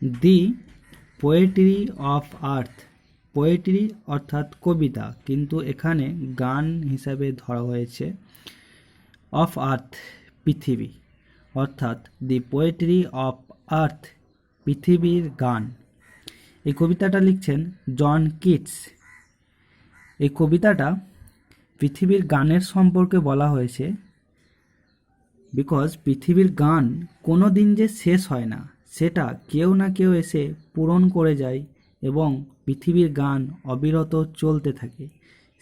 The poetry of earth. Poetry অর্থাৎ কবিতা, কিন্তু এখানে গান হিসাবে ধরা হয়েছে। অফ আর্থ পৃথিবী, অর্থাৎ দি পোয়েট্রি অফ আর্থ পৃথিবীর গান। এই কবিতাটা লিখছেন জন কিটস। এই কবিতাটা পৃথিবীর গানের সম্পর্কে বলা হয়েছে, বিকজ পৃথিবীর গান কোনো দিন যে শেষ হয় না, সেটা কেউ না কেউ এসে পূরণ করে যায় এবং পৃথিবীর গান অবিরত চলতে থাকে।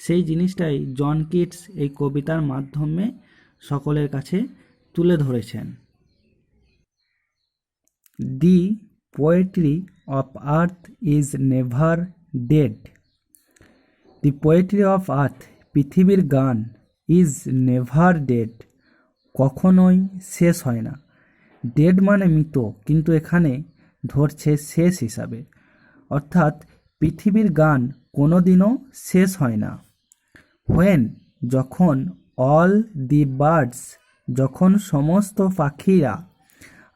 সেই জিনিসটাই জন কিটস এই কবিতার মাধ্যমে সকলের কাছে তুলে ধরেছেন। The poetry of earth is never dead. The poetry of earth পৃথিবীর গান ইজ নেভার ডেড, কখনোই শেষ হয় না। ডেড মানে মৃত, কিন্তু এখানে ধরছে শেষ হিসাবে, অর্থাৎ পৃথিবীর গান কোনোদিনও শেষ হয় না। হোয়েন যখন, অল দি বার্ডস যখন সমস্ত পাখিরা,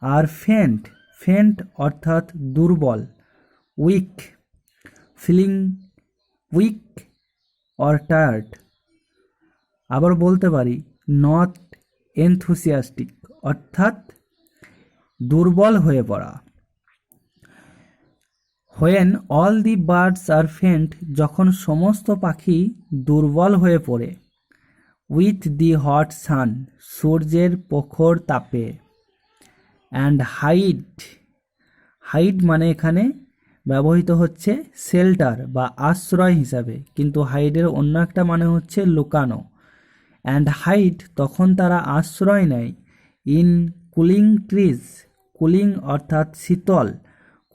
আর ফেন্ট ফেন্ট অর্থাৎ দুর্বল, weak feeling weak or tired. আবার বলতে পারি নট এনথুসিয়াস্টিক, অর্থাৎ দুর্বল হয়ে পড়া। When all the birds are faint যখন সমস্ত পাখি দুর্বল হয়ে পড়ে। উইথ দি হট সান সূর্যের প্রখর তাপে। অ্যান্ড হাইড হাইড মানে এখানে ব্যবহৃত হচ্ছে শেল্টার বা আশ্রয় হিসাবে, কিন্তু হাইডের অন্য একটা মানে হচ্ছে লুকানো। অ্যান্ড হাইড তখন তারা আশ্রয় নেয় ইন কুলিং ট্রিজ, কুলিং অর্থাৎ শীতল,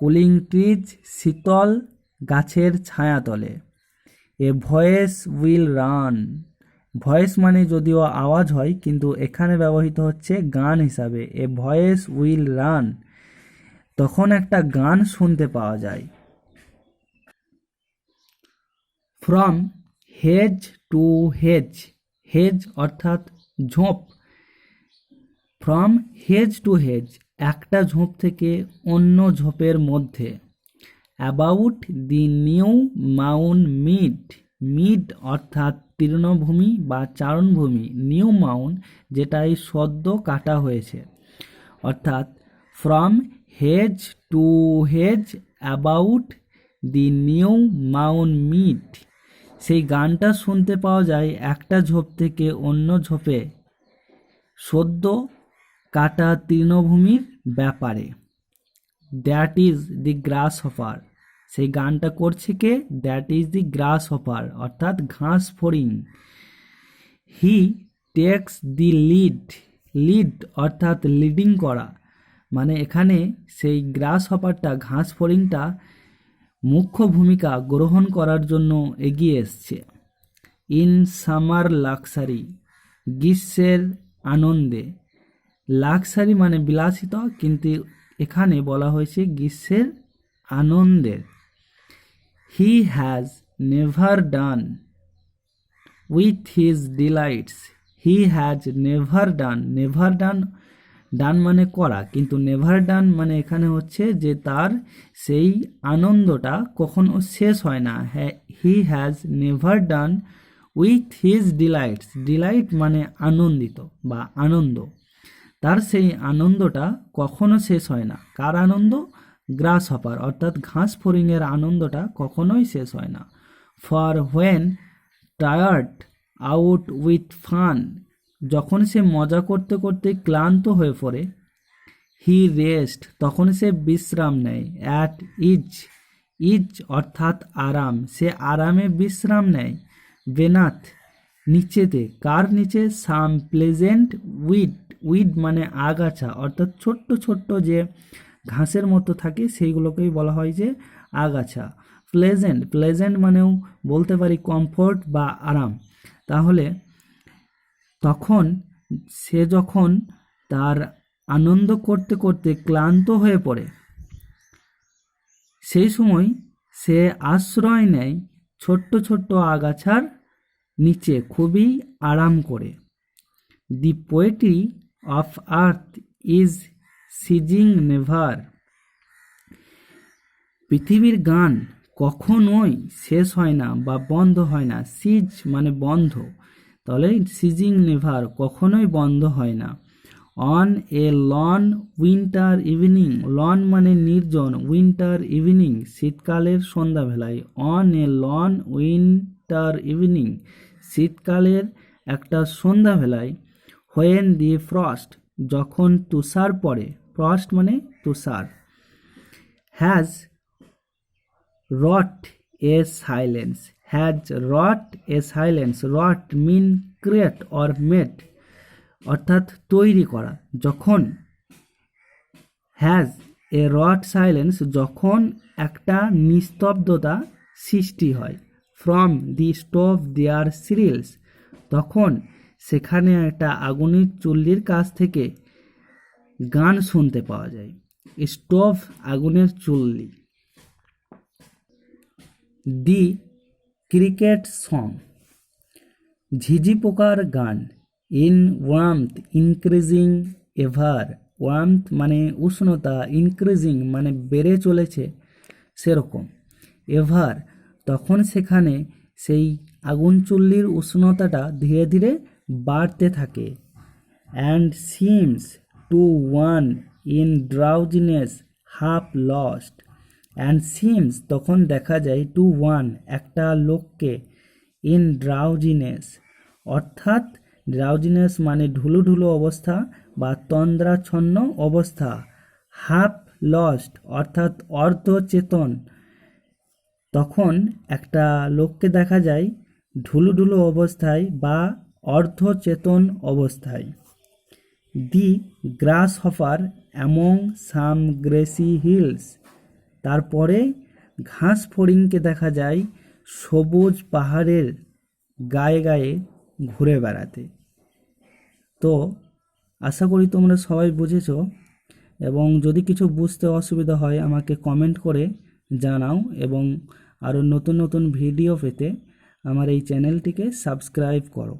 কুলিং ট্রিজ শীতল গাছের ছায়াতলে। এ ভয়েস উইল রান, ভয়েস মানে যদিও আওয়াজ হয়, কিন্তু এখানে ব্যবহৃত হচ্ছে গান হিসাবে। এ ভয়েস উইল রান, তখন একটা গান শুনতে পাওয়া যায়। From hedge to hedge, hedge অর্থাৎ ঝোপ। ফ্রম হেজ টু হেজ একটা ঝোপ থেকে অন্য ঝোপের মধ্যে। About the new mown mid, mid অর্থাৎ তৃণভূমি বা চারণভূমি, নিউ মাউন্ট যেটাই সদ্য কাটা হয়েছে, অর্থাৎ from hedge to hedge about the new mown mead. সেই গানটা শুনতে পাওয়া যায় একটা ঝোপ থেকে অন্য ঝোপে সদ্য কাটা তৃণভূমির ব্যাপারে। That is the grasshopper, সেই গানটা করছে কে? That is the grasshopper, অর্থাৎ ঘাস ফড়িং। He takes the lead, lead অর্থাৎ লিডিং করা, মানে এখানে সেই গ্রাস হপারটা, ঘাস ফড়িংটা মুখ্য ভূমিকা গ্রহণ করার জন্য এগিয়ে এসছে। ইন সামার লাক্সারি, গ্রীষ্মের আনন্দে। লাক্সারি মানে বিলাসিতা, কিন্তু এখানে বলা হয়েছে গ্রীষ্মের আনন্দের। He has never done with his delights, he has never done, never done, done মানে করা, কিন্তু নেভার ডান মানে এখানে হচ্ছে যে তার সেই আনন্দটা কখনো শেষ হয় না। He has never done with his delights, delight মানে আনন্দিত বা আনন্দ, তার সেই আনন্দটা কখনো শেষ হয় না। কার আনন্দ? গ্রাস হপার, অর্থাৎ ঘাস ফড়িংয়ের আনন্দটা কখনোই শেষ হয় না। For when tired out with fun, যখন সে মজা করতে করতে ক্লান্ত হয়ে পড়ে। হি রেস্ট, তখন সে বিশ্রাম নেয়। অ্যাট ইজ, ইজ অর্থাৎ আরাম, সে আরামে বিশ্রাম নেয়। বেনাথ নিচেতে, কার নিচে? সাম প্লেজেন্ট উইড, উইড মানে আগাছা, অর্থাৎ ছোট্ট ছোট্ট যে ঘাসের মতো থাকে সেইগুলোকেই বলা হয় যে আগাছা। প্লেজেন্ট, প্লেজেন্ট মানেও বলতে পারি কমফোর্ট বা আরাম। তাহলে তখন সে যখন তার আনন্দ করতে করতে ক্লান্ত হয়ে পড়ে, সেই সময় সে আশ্রয় নেয় ছোট্ট ছোট্ট আগাছার নিচে, খুবই আরাম করে। The poetry of earth is ceasing never, পৃথিবীর গান কখনোই শেষ হয় না বা বন্ধ হয় না। সিজ মানে বন্ধ, তাহলে সিজিং নেভার, কখনোই বন্ধ হয় না। On a lone winter evening, lone মানে নির্জন, উইন্টার ইভিনিং শীতকালের সন্ধ্যাবেলায়। On a lone winter evening শীতকালের একটা সন্ধ্যাবেলায়। হোয়েন দি ফ্রস্ট যখন তুষার পড়ে, ফ্রস্ট মানে তুষার। Has wrought a silence, has wrought a silence, wrought mean create or made, অর্থাৎ তৈরি করা। যখন has a wrought silence যখন একটা নিস্তব্ধতা সৃষ্টি হয়। from the stove their cereals তখন সেখানে একটা আগুনের চুল্লির কাছ থেকে গান শুনতে পাওয়া যায়। স্টোভ আগুনের চুল্লি। দি ক্রিকেট সং ঝিঝি পোকার গান। In warmth increasing ever, warmth মানে উষ্ণতা, ইনক্রিজিং মানে বেড়ে চলেছে সেরকম, এভার তখন সেখানে সেই আগুন চুল্লির উষ্ণতাটা ধীরে ধীরে বাড়তে থাকে। And seems to one in drowsiness half lost, and seems তখন দেখা যায় টু ওয়ান একটা লোককে, ইন ড্রাউজিনেস অর্থাৎ ড্রাউজিনেস মানে ঢুলু ঢুলু অবস্থা বা তন্দ্রাচ্ছন্ন অবস্থা, হাফ লস্ট অর্থাৎ অর্ধচেতন, তখন একটা লোককে দেখা যায় ঢুলু ঢুলু অবস্থায় বা অর্ধচেতন অবস্থায়। দি গ্রাস হফার অ্যামং সাম গ্রেসি হিলস তারপরে ঘাস ফড়িংকে দেখা যায় সবুজ পাহাড়ের গায়ে গায়ে ঘুরে বেড়াতে। তো আশা করি তোমরা সবাই বুঝেছো, এবং যদি কিছু বুঝতে অসুবিধা হয় আমাকে কমেন্ট করে জানাও, এবং আরও নতুন নতুন ভিডিও পেতে আমার এই চ্যানেলটিকে সাবস্ক্রাইব করো।